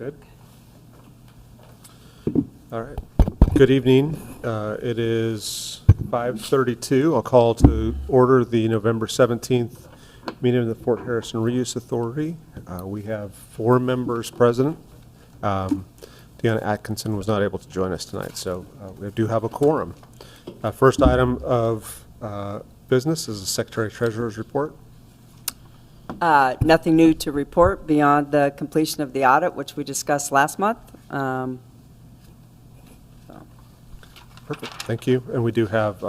Good. All right. Good evening. It is 5:32. I'll call to order the November 17th meeting of the Fort Harrison Reuse Authority. We have 4 members present. Deanna Atkinson was not able to join us tonight, so we do have a quorum. First item of business is the Secretary Treasurer's report. Nothing new to report beyond the completion of the audit, which we discussed last month. Perfect, thank you. And we do have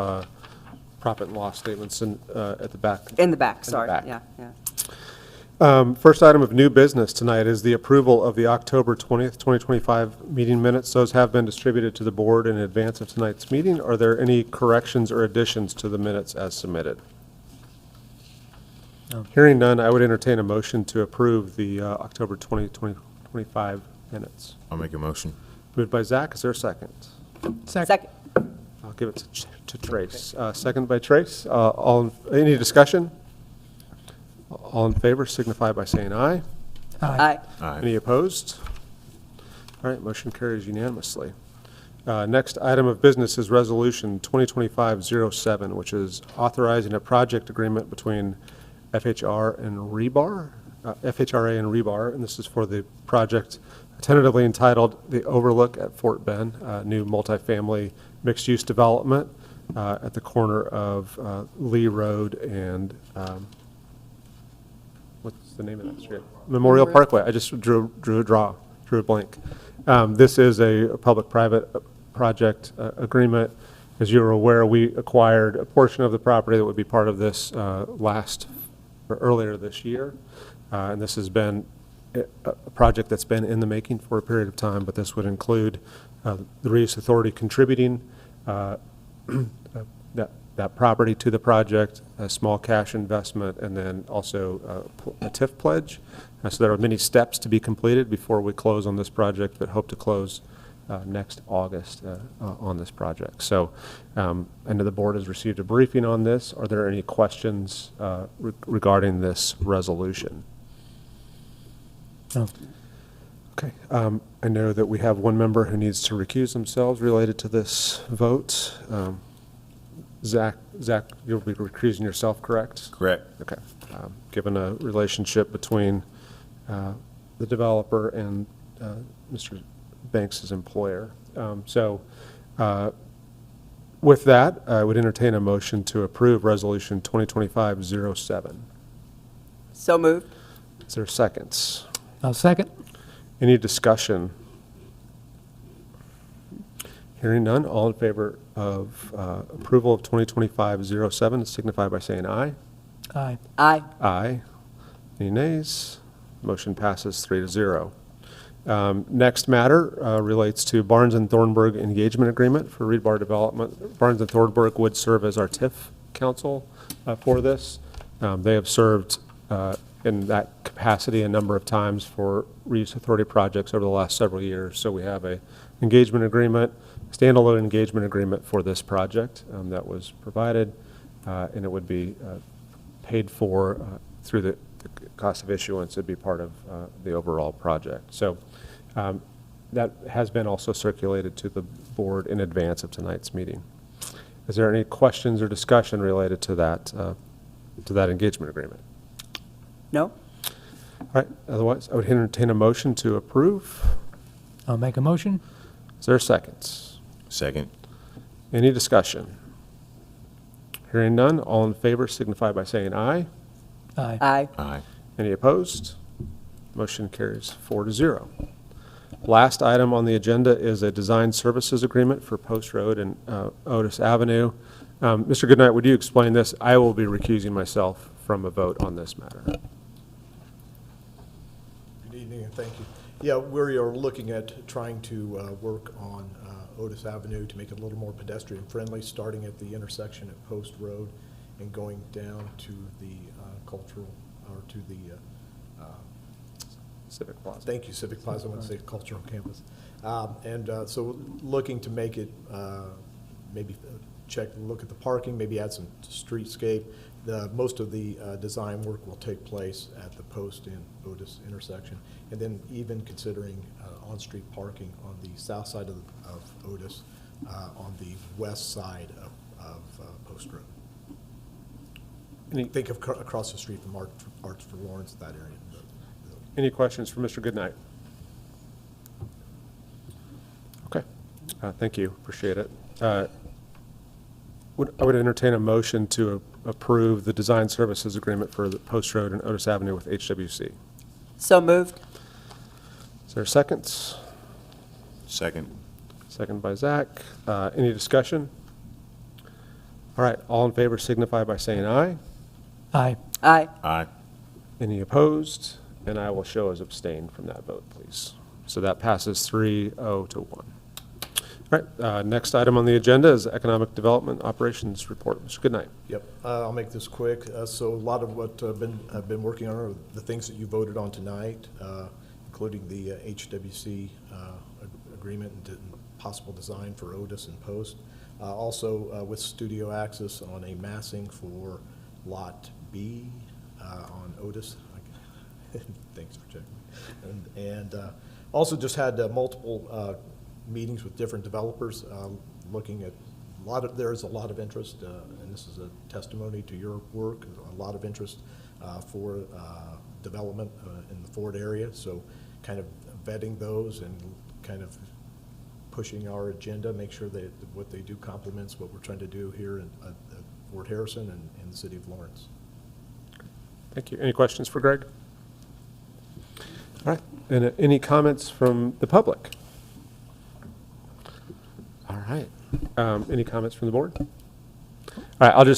profit and loss statements at the back. In the back, sorry. back. Yeah. First item of new business tonight is the approval of the October 20th, 2025 meeting minutes. Those have been distributed to the board in advance of tonight's meeting. Are there any corrections or additions to the minutes as submitted? No. Hearing none, I would entertain a motion to approve the October 20, 2025 minutes. I'll make a motion. Moved by Zach, is there a second? Second. I'll give it to Trace. Second by Trace. Any discussion? All in favor signify by saying aye. Aye. Aye. Any opposed? All right, motion carries unanimously. Next item of business is Resolution 2025-07, which is authorizing a project agreement between FHRA and Rebar, and this is for the project tentatively entitled The Overlook at Fort Bend, new multifamily mixed-use development at the corner of Lee Road and what's the name of that street? Memorial Parkway. I just drew a blank. This is a public-private project agreement. As you're aware, we acquired a portion of the property that would be part of this earlier this year, and this has been a project that's been in the making for a period of time, but this would include the Reuse Authority contributing that property to the project, a small cash investment, and then also a TIF pledge. So there are many steps to be completed before we close on this project, but hope to close next August on this project. So I know the board has received a briefing on this. Are there any questions regarding this resolution? No. Okay. I know that we have one member who needs to recuse themselves related to this vote. Zach, you'll be recusing yourself, correct? Correct. Okay. Given a relationship between the developer and Mr. Banks' employer. With that, I would entertain a motion to approve Resolution 2025-07. So moved. Is there seconds? I'll second. Any discussion? Hearing none, all in favor of approval of 2025-07 signify by saying aye. Aye. Aye. Aye. Any nays? Motion passes 3-0. Next matter relates to Barnes & Thornburg engagement agreement for Rebar development. Barnes & Thornburg would serve as our TIF counsel for this. They have served in that capacity a number of times for Reuse Authority projects over the last several years. So we have a engagement agreement, standalone engagement agreement for this project that was provided, and it would be paid for through the cost of issuance. It'd be part of the overall project. So that has been also circulated to the board in advance of tonight's meeting. Is there any questions or discussion related to that engagement agreement? No? All right, otherwise, I would entertain a motion to approve. I'll make a motion. Is there seconds? Second. Any discussion? Hearing none, all in favor signify by saying aye. Aye. Aye. Aye. Any opposed? Motion carries 4-0. Last item on the agenda is a design services agreement for Post Road and Otis Avenue. Mr. Goodnight, would you explain this? I will be recusing myself from a vote on this matter. Good evening, and thank you. Yeah, we are looking at trying to work on Otis Avenue to make it a little more pedestrian-friendly, starting at the intersection at Post Road and going down to the cultural, or to the Civic Plaza. Thank you, Civic Plaza. I want to say cultural campus. So looking to make it maybe look at the parking, maybe add some streetscape. Most of the design work will take place at the Post and Otis intersection, and then even considering on-street parking on the south side of Otis, on the west side of Post Road. Think of across the street from Arts for Lawrence, that area. Any questions for Mr. Goodnight? Okay, thank you, appreciate it. I would entertain a motion to approve the design services agreement for the Post Road and Otis Avenue with HWC. So moved. Is there seconds? Second. Second by Zach. Any discussion? All right, all in favor signify by saying aye. Aye. Aye. Aye. Any opposed? And I will show as abstain from that vote, please. So that passes 3-0 to 1. All right, next item on the agenda is Economic Development Operations Report. Mr. Goodnight. Yep, I'll make this quick. So a lot of what I've been working on are the things that you voted on tonight, including the HWC agreement and possible design for Otis and Post. Also with Studio Access on a massing for Lot B on Otis. Thanks for checking. And also just had multiple meetings with different developers, looking at there's a lot of interest, and this is a testimony to your work, a lot of interest for development in the Ford area. So kind of vetting those and kind of pushing our agenda, make sure that what they do complements what we're trying to do here in Fort Harrison and in the city of Lawrence. Thank you. Any questions for Greg? All right, and any comments from the public? All right, any comments from the board? All right,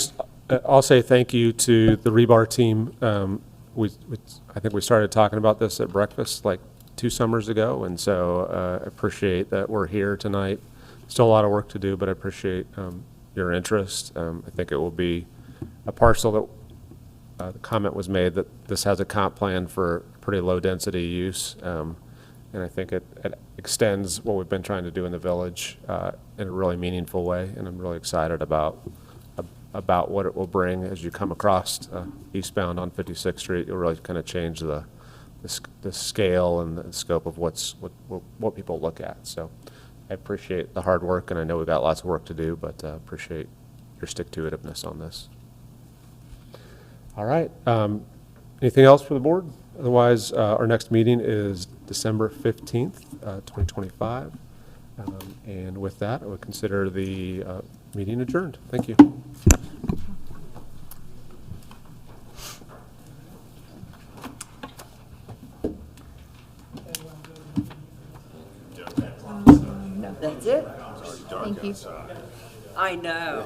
I'll say thank you to the rebar team. I think we started talking about this at breakfast like 2 summers ago, and so I appreciate that we're here tonight. Still a lot of work to do, but I appreciate your interest. I think it will be a parcel that the comment was made that this has a comp plan for pretty low density use, and I think it extends what we've been trying to do in the village in a really meaningful way, and I'm really excited about what it will bring as you come across eastbound on 56th Street. You'll really kind of change the scale and the scope of what people look at. So I appreciate the hard work, and I know we've got lots of work to do, but appreciate your stick-to-itiveness on this. All right. Anything else for the board? Otherwise, our next meeting is December 15th, 2025. And with that, I would consider the meeting adjourned. Thank you. That's it? Thank you. I know.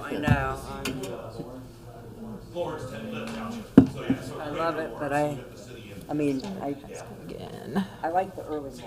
I love it, but I mean, Again. I like the early morning.